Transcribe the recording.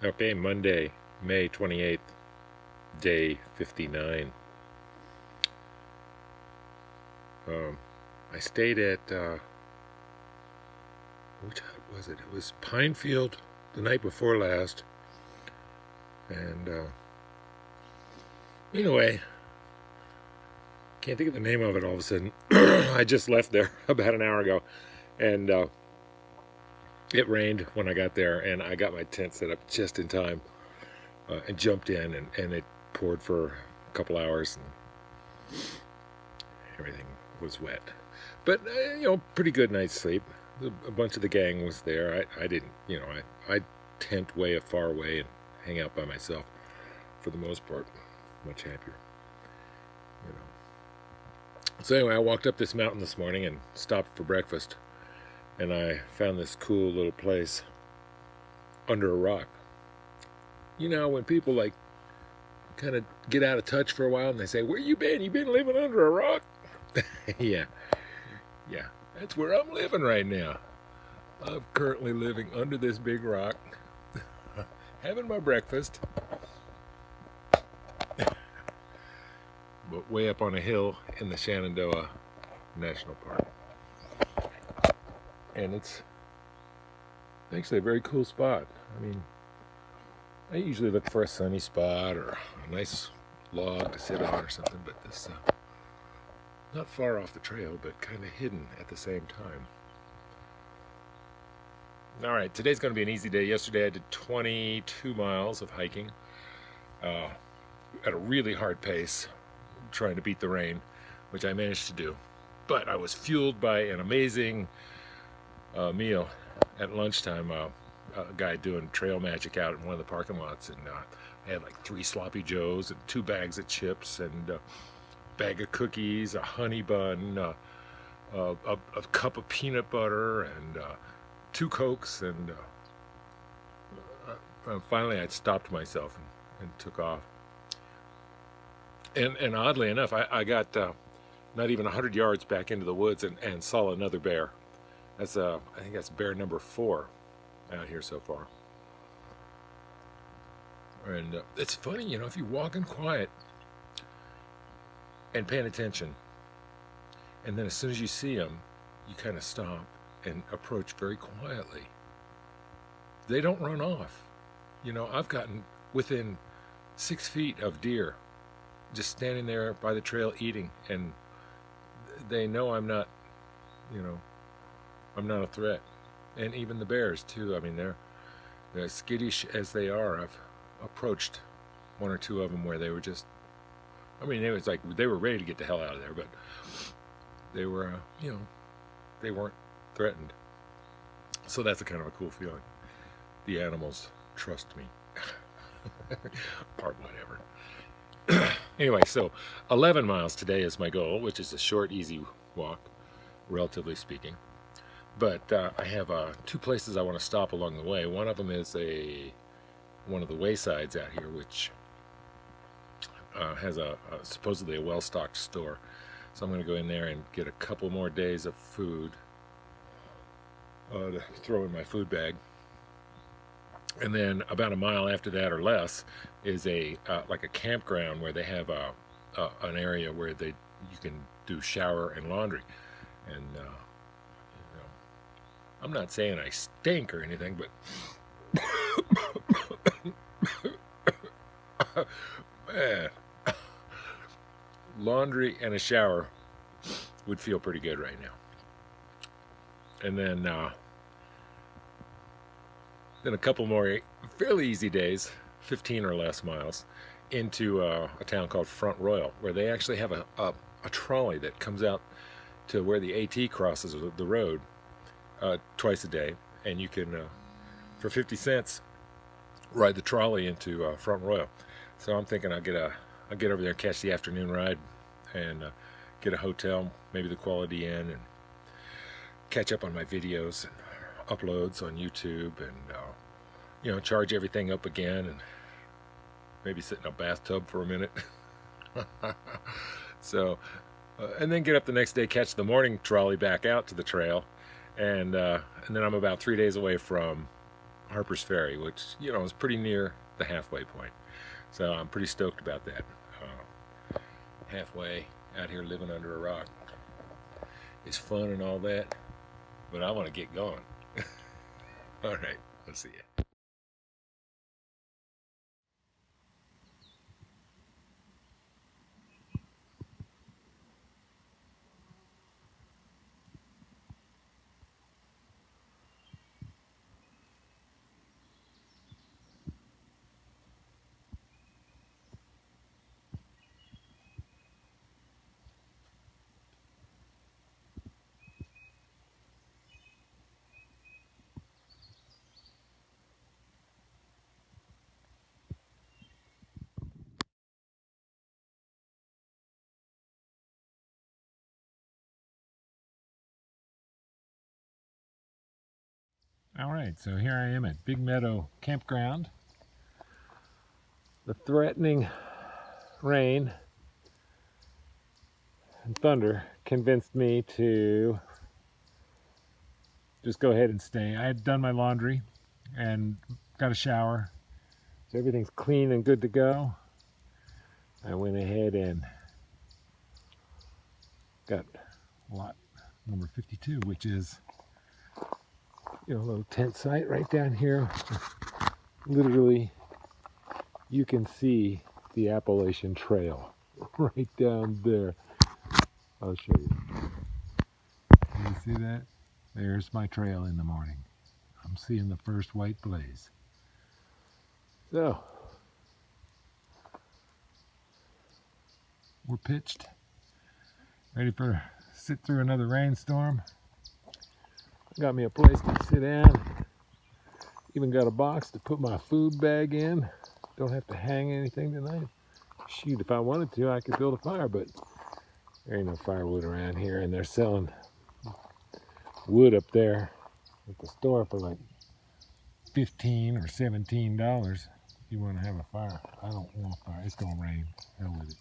Okay, Monday, May 28th, day 59. I stayed at, which hut was it? It was Pinefield the night before last. And anyway, can't think of the name of it all of a sudden. I just left there about an hour ago. And it rained when I got there, and I got my tent set up just in time and jumped in, and it poured for a couple hours, and everything was wet. But, pretty good night's sleep. A bunch of the gang was there. I didn't, I tent way far away and hang out by myself for the most part. Much happier, So anyway, I walked up this mountain this morning and stopped for breakfast. And I found this cool little place under a rock. When people kind of get out of touch for a while and they say, "Where you been? You been living under a rock?" yeah, that's where I'm living right now. I'm currently living under this big rock, having my breakfast, but way up on a hill in the Shenandoah National Park. And it's actually a very cool spot. I usually look for a sunny spot or a nice log to sit on or something, but this not far off the trail, but kind of hidden at the same time. All right, today's going to be an easy day. Yesterday I did 22 miles of hiking at a really hard pace, trying to beat the rain, which I managed to do. But I was fueled by an amazing meal at lunchtime. A guy doing trail magic out in one of the parking lots, and I had 3 sloppy joes and 2 bags of chips and a bag of cookies, a honey bun, a cup of peanut butter, and 2 Cokes, and finally I stopped myself and took off. And oddly enough, I got not even 100 yards back into the woods and saw another bear. I think that's bear number 4 out here so far. And it's funny, if you're walking quiet and paying attention, and then as soon as you see them, you kind of stop and approach very quietly. They don't run off. I've gotten within 6 feet of deer just standing there by the trail eating, and they know I'm not, I'm not a threat. And even the bears too. They're skittish as they are. I've approached 1 or 2 of them where they were just, it was like they were ready to get the hell out of there, but they were, they weren't threatened. So that's a kind of a cool feeling. The animals trust me. Part whatever. Anyway, so 11 miles today is my goal, which is a short, easy walk, relatively speaking. But I have 2 places I want to stop along the way. One of them is one of the waysides out here, which has supposedly a well-stocked store. So I'm going to go in there and get a couple more days of food to throw in my food bag. And then about a mile after that or less is like a campground where they have an area where you can do shower and laundry. And I'm not saying I stink or anything, but man, laundry and a shower would feel pretty good right now. And then a couple more fairly easy days, 15 or less miles, into a town called Front Royal, where they actually have a trolley that comes out to where the AT crosses the road twice a day, and you can, for 50 cents, ride the trolley into Front Royal. So I'm thinking I'll get over there and catch the afternoon ride and get a hotel, maybe the Quality Inn, and catch up on my videos and uploads on YouTube, and charge everything up again, and maybe sit in a bathtub for a minute. So and then get up the next day, catch the morning trolley back out to the trail, and then I'm about 3 days away from Harper's Ferry, which, you know, is pretty near the halfway point. So I'm pretty stoked about that. Halfway out here living under a rock is fun and all that, but I want to get going. All right, I'll see you. All right, so here I am at Big Meadow Campground. The threatening rain and thunder convinced me to just go ahead and stay. I had done my laundry and got a shower, so everything's clean and good to go. I went ahead and got lot number 52, which is, you know, a little tent site right down here. Literally, you can see the Appalachian Trail right down there. I'll show you. Can you see that? There's my trail in the morning. I'm seeing the first white blaze. So, we're pitched, ready for sit through another rainstorm. Got me a place to sit down. Even got a box to put my food bag in. Don't have to hang anything tonight. Shoot, if I wanted to, I could build a fire, but there ain't no firewood around here, and they're selling wood up there at the store for like $15 or $17 if you want to have a fire. I don't want a fire. It's gonna rain. Hell with it.